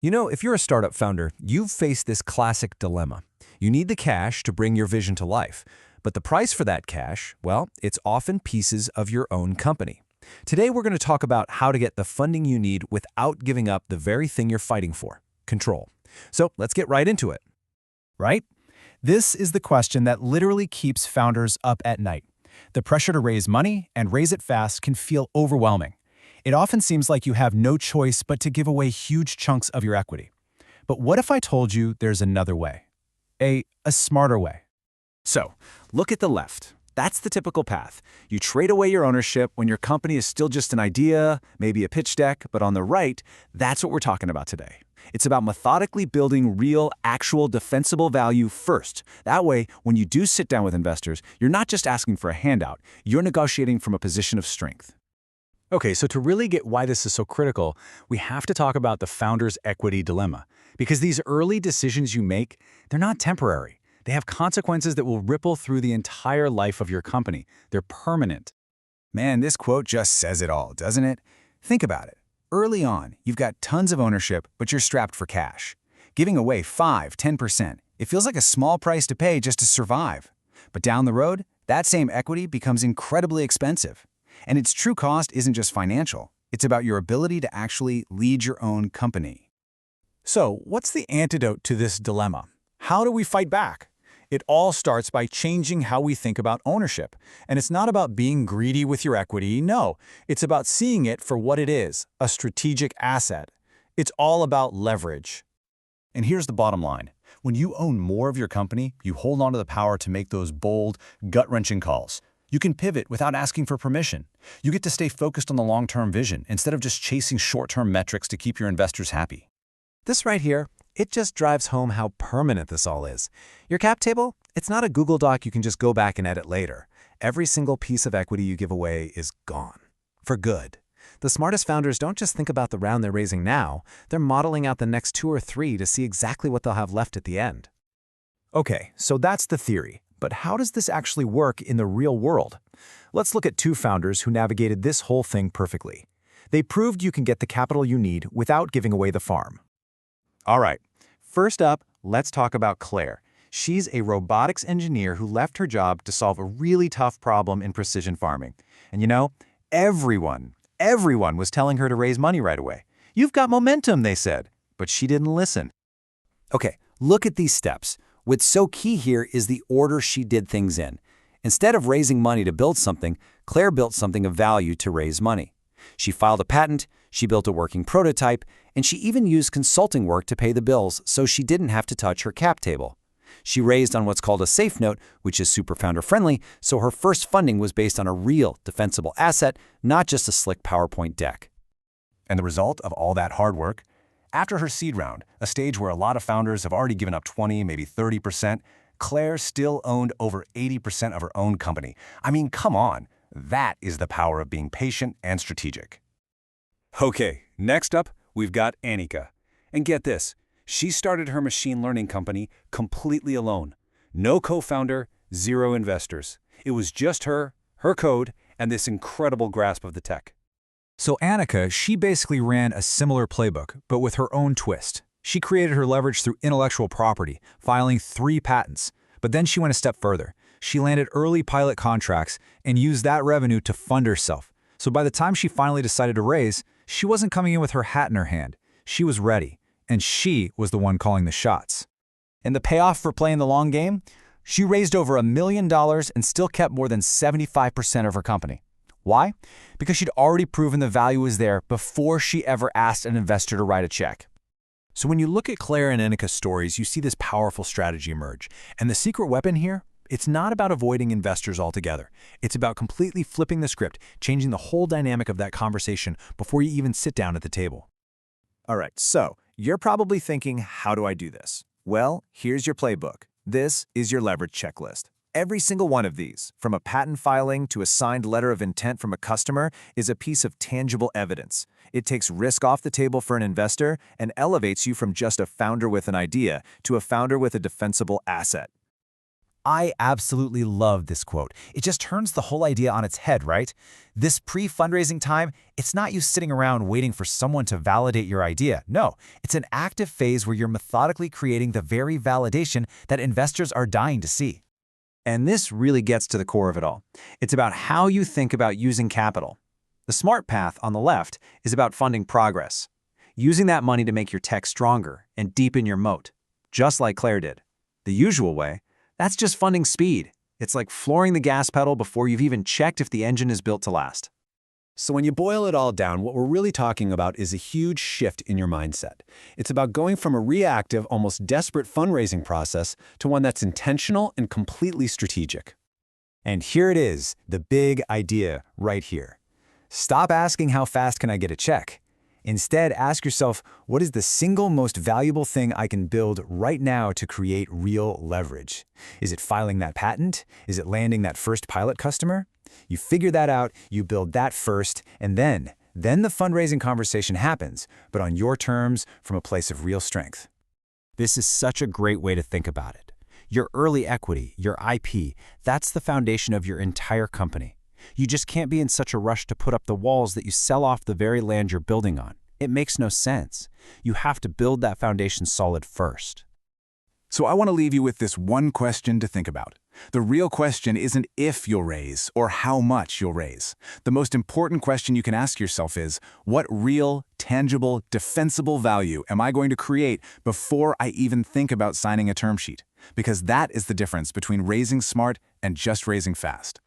You know, if you're a startup founder, you've faced this classic dilemma. You need the cash to bring your vision to life, but the price for that cash, well, it's often pieces of your own company. Today, we're going to talk about how to get the funding you need without giving up the very thing you're fighting for, control. So let's get right into it. Right? This is the question that literally keeps founders up at night. The pressure to raise money and raise it fast can feel overwhelming. It often seems like you have no choice but to give away huge chunks of your equity. But what if I told you there's another way? A smarter way. So, look at the left. That's the typical path. You trade away your ownership when your company is still just an idea, maybe a pitch deck, but on the right, that's what we're talking about today. It's about methodically building real, actual, defensible value first. That way, when you do sit down with investors, you're not just asking for a handout, you're negotiating from a position of strength. Okay, so to really get why this is so critical, we have to talk about the founder's equity dilemma. Because these early decisions you make, they're not temporary. They have consequences that will ripple through the entire life of your company. They're permanent. Man, this quote just says it all, doesn't it? Think about it. Early on, you've got tons of ownership, but you're strapped for cash. Giving away 5, 10%, it feels like a small price to pay just to survive. But down the road, that same equity becomes incredibly expensive. And its true cost isn't just financial. It's about your ability to actually lead your own company. So, what's the antidote to this dilemma? How do we fight back? It all starts by changing how we think about ownership. And it's not about being greedy with your equity, no. It's about seeing it for what it is, a strategic asset. It's all about leverage. And here's the bottom line. When you own more of your company, you hold on to the power to make those bold, gut-wrenching calls. You can pivot without asking for permission. You get to stay focused on the long-term vision instead of just chasing short-term metrics to keep your investors happy. This right here, it just drives home how permanent this all is. Your cap table, it's not a Google Doc you can just go back and edit later. Every single piece of equity you give away is gone. For good. The smartest founders don't just think about the round they're raising now, they're modeling out the next 2 or 3 to see exactly what they'll have left at the end. Okay, so that's the theory. But how does this actually work in the real world? Let's look at 2 founders who navigated this whole thing perfectly. They proved you can get the capital you need without giving away the farm. All right, first up, let's talk about Claire. She's a robotics engineer who left her job to solve a really tough problem in precision farming. And you know, everyone was telling her to raise money right away. You've got momentum, they said, but she didn't listen. Okay, look at these steps. What's so key here is the order she did things in. Instead of raising money to build something, Claire built something of value to raise money. She filed a patent, she built a working prototype, and she even used consulting work to pay the bills so she didn't have to touch her cap table. She raised on what's called a safe note, which is super founder-friendly, so her first funding was based on a real, defensible asset, not just a slick PowerPoint deck. And the result of all that hard work? After her seed round, a stage where a lot of founders have already given up 20, maybe 30%, Claire still owned over 80% of her own company. I mean, come on. That is the power of being patient and strategic. Okay, next up, we've got Annika. And get this, she started her machine learning company completely alone. No co-founder, 0 investors. It was just her code, and this incredible grasp of the tech. So Annika, she basically ran a similar playbook, but with her own twist. She created her leverage through intellectual property, filing 3 patents. But then she went a step further. She landed early pilot contracts and used that revenue to fund herself. So by the time she finally decided to raise, she wasn't coming in with her hat in her hand. She was ready, and she was the one calling the shots. And the payoff for playing the long game? She raised over $1 million and still kept more than 75% of her company. Why? Because she'd already proven the value was there before she ever asked an investor to write a check. So when you look at Claire and Annika's stories, you see this powerful strategy emerge. And the secret weapon here? It's not about avoiding investors altogether. It's about completely flipping the script, changing the whole dynamic of that conversation before you even sit down at the table. All right, so you're probably thinking, how do I do this? Well, here's your playbook. This is your leverage checklist. Every single one of these, from a patent filing to a signed letter of intent from a customer, is a piece of tangible evidence. It takes risk off the table for an investor and elevates you from just a founder with an idea to a founder with a defensible asset. I absolutely love this quote. It just turns the whole idea on its head, right? This pre-fundraising time, it's not you sitting around waiting for someone to validate your idea. No, it's an active phase where you're methodically creating the very validation that investors are dying to see. And this really gets to the core of it all. It's about how you think about using capital. The smart path on the left is about funding progress, using that money to make your tech stronger and deepen your moat, just like Claire did. The usual way, that's just funding speed. It's like flooring the gas pedal before you've even checked if the engine is built to last. So when you boil it all down, what we're really talking about is a huge shift in your mindset. It's about going from a reactive, almost desperate fundraising process to one that's intentional and completely strategic. And here it is, the big idea right here. Stop asking how fast can I get a check. Instead, ask yourself, what is the single most valuable thing I can build right now to create real leverage? Is it filing that patent? Is it landing that first pilot customer? You figure that out, you build that first, and then the fundraising conversation happens, but on your terms, from a place of real strength. This is such a great way to think about it. Your early equity, your IP, that's the foundation of your entire company. You just can't be in such a rush to put up the walls that you sell off the very land you're building on. It makes no sense. You have to build that foundation solid first. So I want to leave you with this one question to think about. The real question isn't if you'll raise or how much you'll raise. The most important question you can ask yourself is, what real, tangible, defensible value am I going to create before I even think about signing a term sheet? Because that is the difference between raising smart and just raising fast.